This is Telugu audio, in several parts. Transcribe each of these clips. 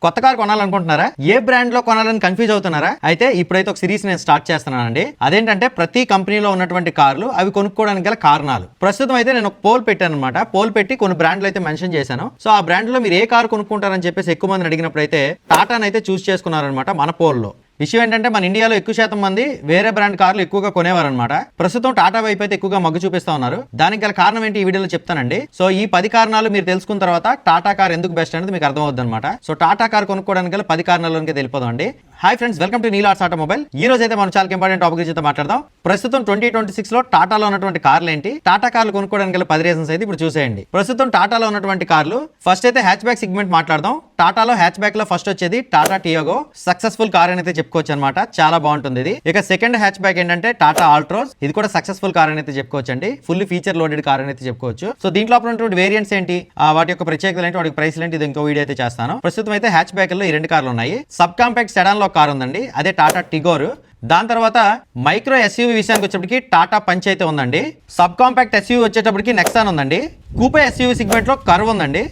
కొత్త కార్ కొనాలనుకుంటున్నారా? ఏ బ్రాండ్ లో కొనాలని కన్ఫ్యూజ్ అవుతున్నారా? అయితే ఇప్పుడైతే ఒక సిరీస్ నేను స్టార్ట్ చేస్తున్నానండి. అదేంటంటే ప్రతి కంపెనీలో ఉన్నటువంటి కార్లు అవి కొనుక్కోవడానికి గల కారణాలు. ప్రస్తుతం అయితే నేను ఒక పోల్ పెట్టాను అనమాట. పోల్ పెట్టి కొన్ని బ్రాండ్లు అయితే మెన్షన్ చేశాను. సో ఆ బ్రాండ్ లో మీరు ఏ కార్ కొనుక్కుంటారని చెప్పేసి ఎక్కువ మందిని అడిగినప్పుడు అయితే టాటాని అయితే చూస్ చేసుకున్నారనమాట మన పోల్లో. విషయం ఏంటంటే మన ఇండియాలో ఎక్కువ శాతం మంది వేరే బ్రాండ్ కార్లు ఎక్కువగా కొనేవారనమాట. ప్రస్తుతం టాటా వైపు అయితే ఎక్కువగా మొగ్గు చూపిస్తా ఉన్నారు. దానికి గల కారణం ఏంటి ఈ వీడియోలో చెప్తానండి. సో ఈ 10 కారణాలు మీరు తెలుసుకున్న తర్వాత టాటా కార్ ఎందుకు బెస్ట్ అనేది మీకు అర్థమవుద్ది అనమాట. సో టాటా కార్ కొనుక్కోవడానికి గల 10 కారణాలకి తెలిపోదాం. Hi friends, welcome to Neel arts automobile. ఈ రోజు అయితే మనం చాలా ఇంపార్టెంట్ టాపిక్ గురించి మాట్లాడదాం. ప్రస్తుతం 2026 లో టాటాలో ఉన్నటువంటి కార్లు ఏంటి, టాటా కార్లు కొనుక్కోవడానికి గల 10 రీజన్స్ అయితే ఇప్పుడు చూసేయండి. ప్రస్తుతం టాటాలో ఉన్నటువంటి కార్లు ఫస్ట్ అయితే హ్యాచ్ బ్యాక్ సెగ్మెంట్ మాట్లాడదాం. టాటాలో హ్యాచ్ బ్యాక్ లో ఫస్ట్ వచ్చేది టాటా టియాగో. సక్సెస్ఫుల్ కార్ అని అయితే చెప్పుకోవచ్చు అనమాట. చాలా బాగుంటుంది ఇది. ఇక సెకండ్ హ్యాచ్ బ్యాక్ ఏంటంటే టాటా ఆల్ట్రోస్. ఇది కూడా సక్సెస్ఫుల్ కార్ అని అయితే చెప్పుకోవచ్చు అండి. ఫుల్లీ ఫీచర్ లోడెడ్ కార్ అని అయితే చెప్పుకోవచ్చు. సో దీంట్లో ఉన్నటువంటి వేరియంట్స్ ఏంటి, వాటి యొక్క ప్రత్యేకతలు ఏంటి, వాటి ప్రైస్ ఏంటి, ఇది ఇంకో వీడియో అయితే చేస్తాను. ప్రస్తుతం అయితే హ్యాచ్ బ్యాక్ లో ఈ 2 కార్లు ఉన్నాయి. సబ్ కాంపాక్ట్ సెడాన్ లో కార్ ఉందండి, అదే టాటా టిగోర్. దాని తర్వాత మైక్రో ఎస్యూవీ విషయానికి వచ్చేప్పటికి టాటా పంచ్ అయితే ఉందండి. సబ్ కాంపాక్ట్ ఎస్యూవీ వచ్చేటప్పటికి నెక్సాన్ ఉందండి. కూపే ఎస్యూవీ సెగ్మెంట్ లో కర్వ్ ఉందండి.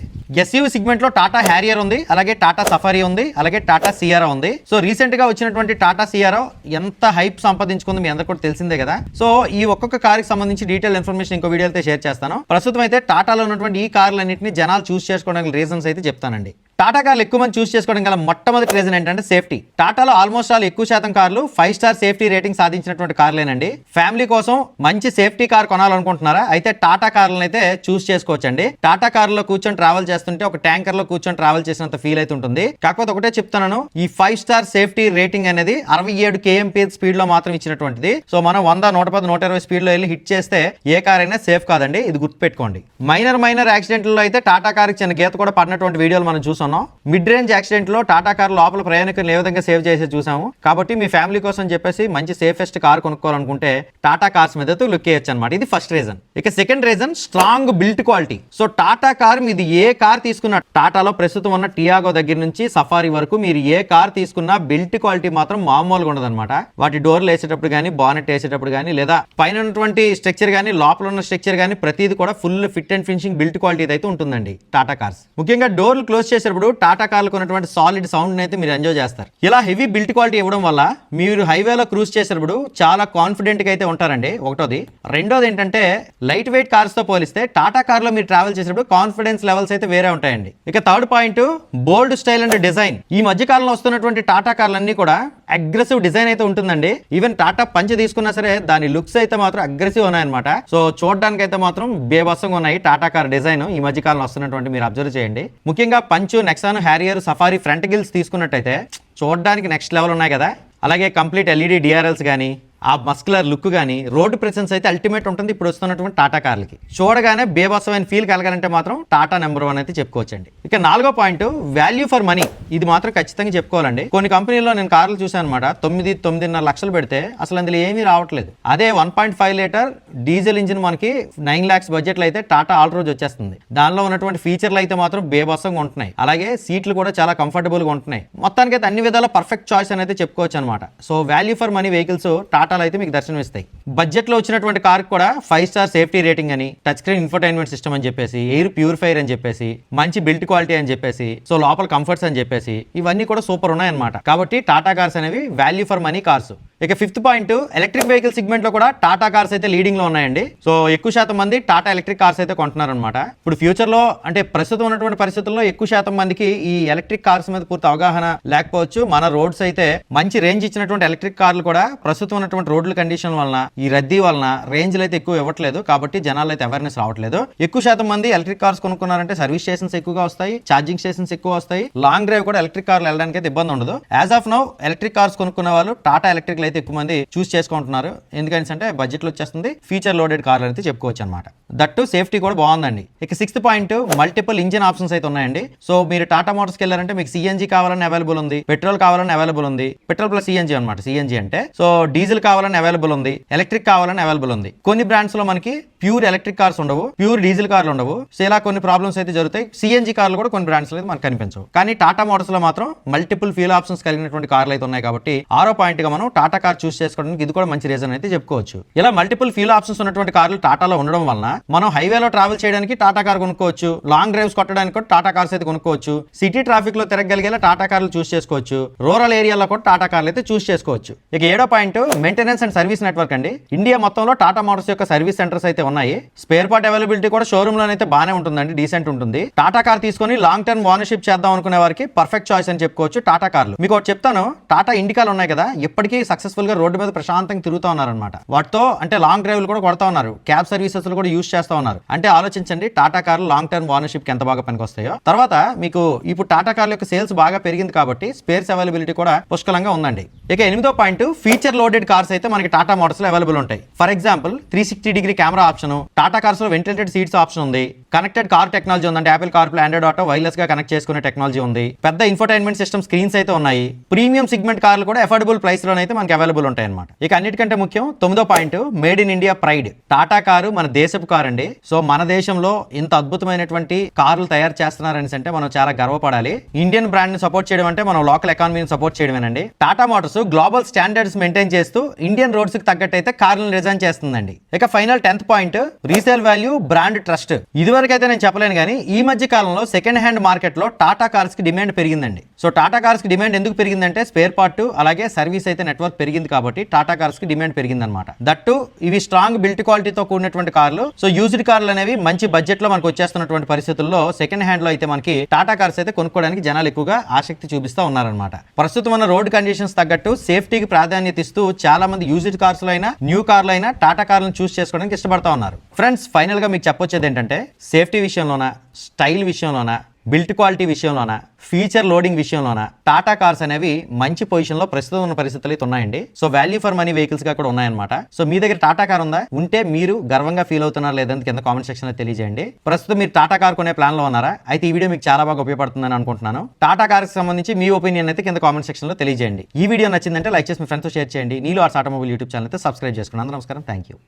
ఎస్యూవీ సెగ్మెంట్ లో టాటా హ్యారియర్ ఉంది, అలాగే టాటా సఫారీ ఉంది, అలాగే టాటా సియారా ఉంది. సో రీసెంట్ గా వచ్చినటువంటి టాటా సియారా ఎంత హైప్ సంపాదించుకుంది మీ అందరికీ కూడా తెలిసిందే కదా. సో ఈ ఒక్కొక్క కార్ కి సంబంధించి డీటెయిల్ ఇన్ఫర్మేషన్ ఇంకో వీడియో అయితే షేర్ చేస్తాను. ప్రస్తుతం అయితే టాటాలో ఉన్నటువంటి ఈ కార్లన్నింటినీ జనాలు చూస్ చేసుకోవడానికి రీజన్స్ అయితే చెప్తానండి. టాటా కార్లు ఎక్కువ మంది చూస్ చేసుకోవడం గల మొట్టమొదటి రీజన్ ఏంటంటే సేఫ్టీ. టాటాలో ఆల్మోస్ట్ ఆల్ ఎక్కువ శాతం కార్లు 5 స్టార్ సేఫ్టీ రేటింగ్ సాధించినటువంటి కార్లేనండి. ఫ్యామిలీ కోసం మంచి సేఫ్టీ కార్ కొనాలనుకుంటున్నారా? అయితే టాటా కార్లను అయితే చూస్ చేసుకోవచ్చండి. టాటా కార్లో కూర్చొని ట్రావెల్ చేస్తుంటే ఒక ట్యాంకర్ లో కూర్చొని ట్రావెల్ చేసినంత ఫీల్ అయితే ఉంటుంది. కాకపోతే ఒకటే చెప్తున్నాను, ఈ 5 స్టార్ సేఫ్టీ రేటింగ్ అనేది 67 kmph స్పీడ్ లో మాత్రం ఇచ్చినటువంటిది. సో మనం 100, 110, 120 స్పీడ్ లో వెళ్ళి హిట్ చేస్తే ఏ కార్ అయినా సేఫ్ కాదండి, ఇది గుర్తుపెట్టుకోండి. మైనర్ యాక్సిడెంట్లో అయితే టాటా కార్ చిన్న గీత కూడా పడినటువంటి వీడియోలు మనం చూసాం. మిడ్ రేంజ్ యాక్సిడెంట్ లో టాటా కార్ లోపల ప్రయాణికులను ఏ విధంగా సేవ్ చేసి చూసాము. కాబట్టి మీ ఫ్యామిలీ కోసం చెప్పేసి మంచి సేఫెస్ట్ కార్ కొనుక్కోవాలనుకుంటే టాటా కార్స్ మీద లుక్ చేయొచ్చు అనమాట. ఇది ఫస్ట్ రీజన్. ఇక second reason strong built quality. So Tata car మీది ఏ కార్ తీసుకున్నా, టాటాలో ప్రస్తుతం ఉన్న టియాగో దగ్గర నుంచి సఫారీ వరకు మీరు ఏ కార్ తీసుకున్నా బిల్ట్ క్వాలిటీ మాత్రం మామూలుగా ఉండదు అనమాట. వాటి డోర్లు వేసేటప్పుడు కానీ, బానెట్ వేసేటప్పుడు కానీ, లేదా పైన ఉన్నటువంటి స్ట్రక్చర్ కానీ, లోపల ఉన్న స్ట్రక్చర్ కానీ ప్రతిది కూడా full fit and finishing built quality అయితే ఉంటుందండి టాటా కార్స్. ముఖ్యంగా డోర్లు క్లోజ్ చేసేటప్పుడు టాటా కార్లకు ఉన్నటువంటి సాలిడ్ సౌండ్ అయితే మీరు ఎంజాయ్ చేస్తారు. ఇలా హెవీ బిల్ట్ క్వాలిటీ ఇవ్వడం వల్ల మీరు హైవేలో క్రూజ్ చేసేటప్పుడు చాలా కాన్ఫిడెంట్ గా అయితే ఉంటారండి. ఒకటోది. రెండోది ఏంటంటే లైట్ వెయిట్ కార్స్ తో పోలిస్తే టాటా కార్ లో మీరు ట్రావెల్ చేసేటప్పుడు కాన్ఫిడెన్స్ లెవెల్స్ అయితే వేరే ఉంటాయండి. ఇక third point bold style and design. ఈ మధ్య కాలంలో వస్తున్నటువంటి టాటా కార్లన్నీ కూడా అగ్రెసివ్ డిజైన్ అయితే ఉంటుందండి. ఈవెన్ టాటా పంచ్ తీసుకున్నా సరే దాని లుక్స్ అయితే మాత్రం అగ్రెసివ్ ఉన్నాయన్నమాట. సో చూడడానికి అయితే మాత్రం బేబస్సంగా ఉన్నాయి టాటా కార్ డిజైన్ ఈ మధ్య కాలంలో వస్తున్నటువంటి మీరు అబ్జర్వ్ చేయండి. ముఖ్యంగా punch, Nexon, Harrier, safari front gills తీసుకున్నట్టయితే చూడడానికి నెక్స్ట్ లెవెల్ ఉన్నాయి కదా. అలాగే కంప్లీట్ ఎల్ఈడి డిఆర్ఎల్స్ కానీ, ఆ మస్కులర్ లుక్ కానీ, రోడ్ ప్రెసెన్స్ అయితే అల్టిమేట్ ఉంటుంది ఇప్పుడు వస్తున్నటువంటి టాటా కార్లకి. చూడగానే బేబస్సమైన ఫీల్ కలగాలంటే మాత్రం టాటా నెంబర్ 1 అయితే చెప్పుకోవచ్చండి. ఇక 4వ పాయింట్ వాల్యూ ఫర్ మనీ. ఇది మాత్రం ఖచ్చితంగా చెప్పుకోవాలండి. కొన్ని కంపెనీల్లో నేను కార్లు చూసాను అనమాట. 9-9.5 లక్షలు పెడితే అసలు అందులో ఏమీ రావట్లేదు. అదే 1.5 లీటర్ డీజిల్ ఇంజిన్ మనకి 9 lakhs బడ్జెట్ లో అయితే టాటా ఆల్ట్రోజ్ వచ్చేస్తుంది. దానిలో ఉన్నటువంటి ఫీచర్లు అయితే మాత్రం బేబస్సంగా ఉంటున్నాయి. అలాగే సీట్లు కూడా చాలా కంఫర్టబుల్ గా ఉంటున్నాయి. మొత్తానికి అయితే అన్ని విధాల పర్ఫెక్ట్ చాయిస్ అనేది చెప్పుకోవచ్చు అనమాట. So value for money vehicles టాటాలో అయితే మీకు దర్శనం ఇస్తాయి. బడ్జెట్ లో వచ్చినటువంటి కార్ కూడా 5 స్టార్ సేఫ్టీ రేటింగ్ అని, టచ్ స్క్రీన్ ఇన్ఫోటైన్మెంట్ సిస్టమ్ అని చెప్పేసి, ఎయిర్ ప్యూరిఫైర్ అని చెప్పేసి, మంచి బిల్ట్ క్వాలిటీ అని చెప్పేసి, సో లోపల కంఫర్ట్స్ అని చెప్పేసి ఇవన్నీ కూడా సూపర్ ఉన్నాయన్నమాట. కాబట్టి టాటా కార్స్ అనేవి వాల్యూ ఫర్ మనీ కార్స్. ఇక 5th point electric vehicle segment లో కూడా టాటా కార్స్ అయితే లీడింగ్ లో ఉన్నాయండి. సో ఎక్కువ శాతం మంది టాటా ఎలక్ట్రిక్ కార్స్ అయితే కొంటున్నారు అనమాట. ఇప్పుడు ఫ్యూచర్ లో అంటే ప్రస్తుతం ఉన్నటువంటి పరిస్థితుల్లో ఎక్కువ శాతం మందికి ఈ ఎలక్ట్రిక్ కార్స్ మీద పూర్తి అవగాహన లేకపోవచ్చు. మన రోడ్స్ అయితే మంచి రేంజ్ ఇచ్చినటువంటి ఎలక్ట్రిక్ కార్లు కూడా ప్రస్తుతం ఉన్నటువంటి రోడ్ల కండిషన్ వలన, ఈ రద్దీ వలన రేంజ్లు అయితే ఎక్కువ ఇవ్వట్లేదు. కాబట్టి జనాలు అయితే అవేర్నెస్ రావట్లేదు. ఎక్కువ శాతం మంది ఎలక్ట్రిక్ కార్స్ కొనుక్కున్నారంటే సర్వీస్ స్టేషన్స్ ఎక్కువగా వస్తాయి, ఛార్జింగ్ స్టేషన్స్ ఎక్కువ వస్తాయి. లాంగ్ డ్రైవ్ కూడా ఎలక్ట్రిక్ కార్లు వెళ్ళడానికి అయితే ఇబ్బంది ఉండదు. As of now electric cars కొనుక్కున్న వాళ్ళు టాటా ఎలక్ట్రిక్ అయితే ఎక్కువ మంది చూస్ చేసుకుంటున్నారు. ఎందుకంటే బడ్జెట్ లో వచ్చేస్తుంది, ఫీచర్ లోడెడ్ కార్లు అయితే చెప్పుకోవచ్చు అనమాట. దట్టు సేఫ్టీ కూడా బాగుందండి. ఇక 6th point multiple engine options అయితే ఉన్నాయండి. సో మీరు టాటా మోటార్స్కి వెళ్ళారంటే మీకు సిఎన్జీ కావాలని అవైలబుల్ ఉంది, పెట్రోల్ కావాలని అవైలబుల్ ఉంది, పెట్రోల్ ప్లస్ సిఎన్జీ అనమాట. సిఎన్జీ అంటే సో డీజిల్ కావాలని అవైలబుల్ ఉంది, ఎలక్ట్రిక్ కావాలని అవైలబుల్ ఉంది. కొన్ని బ్రాండ్స్ లో మనకి ప్యూర్ ఎలక్ట్రిక్ కార్స్ ఉండవు, ప్యూర్ డీజిల్ కార్లు ఉండవు. సో ఇలా కొన్ని ప్రాబ్లమ్స్ అయితే జరుగుతాయి. సిఎన్జీ కార్లు కూడా కొన్ని బ్రాండ్స్ లో మనకు కనిపించవు. కానీ టాటా మోటార్స్ లో మాత్రం మల్టిపుల్ ఫ్యూల్ ఆప్షన్స్ కలిగినటువంటి కార్లు అయితే ఉన్నాయి. కాబట్టి 6వ పాయింట్ గా మనం టాటా కార్ చూస్ చేసుకోవడానికి ఇది కూడా మంచి రీజన్ అయితే చెప్పుకోవచ్చు. ఇలా మల్టిపుల్ ఫ్యూల్ ఆప్షన్స్ ఉన్నటువంటి కార్లు టాటాలో ఉండడం వలన మనం హైవేలో ట్రావెల్ చేయడానికి టాటా కార్ కొనుక్కోవచ్చు, లాంగ్ డ్రైవ్స్ కొట్టడానికి కూడా టాటా కార్స్ అయితే కొనుక్కోవచ్చు, సిటీ ట్రాఫిక్ లో తిరగలిగేలా టాటా కార్లు చూస్ చేసుకోవచ్చు, రూరల్ ఏరియాలో కూడా టాటా కార్లు అయితే చూస్ చేసుకోవచ్చు. ఇక 7వ point maintenance and service network అండి. ఇండియా మొత్తంలో టాటా మోటార్స్ యొక్క సర్వీస్ సెంటర్స్ అయితే ఉన్నాయి. స్పేర్ పార్ట్ అవైలబిలిటీ కూడా షోరూమ్ లోనైతే బాగానే ఉంటుందండి, డీసెంట్ ఉంటుంది. టాటా కార్ తీసుకొని లాంగ్ టర్మ్ ఓనర్షిప్ చేద్దాం అనుకునే వారికి పర్ఫెక్ట్ చాయిస్ అని చెప్పుకోవచ్చు టాటా కార్లు. మీకు ఒకటి చెప్తాను, టాటా ఇండికాలు ఉన్నాయి కదా, ఇప్పటికీ సక్సెస్ఫుల్ గా రోడ్డు మీద ప్రశాంతంగా తిరుగుతూ ఉన్నారనమాట. వాటితో అంటే లాంగ్ డ్రైవ్లు కూడా కొడతా ఉన్నారు, క్యాబ్ సర్వీసెస్ కూడా యూస్ చేస్తా ఉన్నారు. అంటే ఆలోచించండి టాటా కార్లు లాంగ్ టర్మ్ ఓనర్షిప్ కి ఎంత బాగా పనికొస్తాయో. తర్వాత మీకు ఇప్పుడు టాటా కార్ల యొక్క సేల్స్ బాగా పెరిగింది కాబట్టి స్పేర్స్ అవైలబిలిటీ కూడా పుష్కలంగా ఉందండి. ఇక 8వ పాయింట్ ఫీచర్ లోడెడ్ కార్స్ అయితే మనకి టాటా మోటార్స్ లో అవైలబుల్ ఉంటాయి. For example 360 degree camera option, Tata cars లో వెంటిలేటెడ్ సీట్స్ ఆప్షన్ ఉంది, కనెక్టెడ్ కార్ టెక్నాలజీ ఉంది, అంటే Apple CarPlay, Android auto wireless గా కనెక్ట్ చేసుకునే టెక్నాలజీ ఉంది, పెద్ద ఇన్ఫోటైన్మెంట్ సిస్టమ్ స్క్రీన్స్ అయితే ఉన్నాయి. ప్రీమియం సిగ్మెంట్ కార్లు కూడా అఫోర్డబుల్ ప్రైస్ లోనైతే మనకి అవైలబుల్ ఉంటాయి అనమాట. ఇక అన్నిటికంటే ముఖ్యం 9వ point made in India pride. Tata car మన దేశపు కారు అండి. సో మన దేశంలో ఇంత అద్భుతమైనటువంటి కార్లు తయారు చేస్తున్నారని అంటే మనం చాలా గర్వపడాలి. ఇండియన్ బ్రాండ్ ని సపోర్ట్ చేయడం అంటే మనం లోకల్ ఎకానమీని సపోర్ట్ చేయడమేనండి. Tata motors global standards maintain చేస్తూ ఇండియన్ రోడ్స్ కి తగ్గట్టు అయితే కార్లను డిజైన్ చేస్తుందండి. ఇక final 10th point resale value, brand trust. ఇదివరకు అయితే నేను చెప్పలేను కానీ ఈ మధ్య కాలంలో సెకండ్ హ్యాండ్ మార్కెట్ లో టాటా కార్స్ కి డిమాండ్ పెరిగిందండి. సో టాటా కార్స్ కి డిమాండ్ ఎందుకు పెరిగిందంటే స్పేర్ పార్ట్ అలాగే సర్వీస్ అయితే నెట్వర్క్ పెరిగింది కాబట్టి టాటా కార్స్ కి డిమాండ్ పెరిగింది అనమాట. దట్టు ఇవి స్ట్రాంగ్ బిల్ట్ క్వాలిటీతో కూడినటువంటి కార్లు. సో యూజ్డ్ కార్లు అనేవి మంచి బడ్జెట్ లో మనకు వచ్చేస్తున్నటువంటి పరిస్థితుల్లో సెకండ్ హ్యాండ్ లో అయితే మనకి టాటా కార్స్ అయితే కొనుక్కోవడానికి జనాలు ఎక్కువగా ఆసక్తి చూపిస్తూ ఉన్నారనమాట. ప్రస్తుతం ఉన్న రోడ్ కండిషన్స్ తగ్గట్టు సేఫ్టీకి ప్రాధాన్యత ఇస్తూ చాలా మంది యూజ్డ్ కార్స్ లో అయినా న్యూ కార్లు అయినా టాటా కార్లను చూస్ చేసుకోవడానికి ఇష్టపడతా ఉన్నారు. ఫ్రెండ్స్ ఫైనల్ గా మీకు చెప్పొచ్చేది ఏంటంటే సేఫ్టీ విషయంలోన, స్టైల్ విషయంలోన, బిల్ట్ క్వాలిటీ విషయంలోన, ఫీచర్ లోడింగ్ విషయంలోన టాటా కార్స్ అనేవి మంచి పొజిషన్ లో ప్రస్తుతం ఉన్న పరిస్థితులు అయితే ఉన్నాయండి. So value for money vehicles గా కూడా ఉన్నాయన్నమాట. సో మీ దగ్గర టాటా కార్ ఉందా? ఉంటే మీరు గర్వంగా ఫీల్ అవుతున్నారా లేదంటే కింద కామెంట్ సెక్షన్ లో తెలియజేయండి. ప్రస్తుతం మీరు టాటా కార్ కొనే ప్లాన్ లో ఉన్నారా? అయితే ఈ వీడియో మీకు చాలా బాగా ఉపయోగపడుతుందని అనుకుంటున్నాను. టాటా కార్ కి సంబంధించి మీ ఒపీనియన్ అయితే కింద కామెంట్ సెక్షన్ లో తెలియజేయండి. ఈ వీడియో నచ్చిందంటే లైక్ చేసి మీ ఫ్రెండ్స్ తో షేర్ చేయండి. నీలో ఆర్ట్స్ ఆటోమొబైల్ యూట్యూబ్ ఛానల్ అయితే సబ్స్క్రైబ్ చేసుకోండి. అందరూ నమస్కారం, థ్యాంక్ యూ.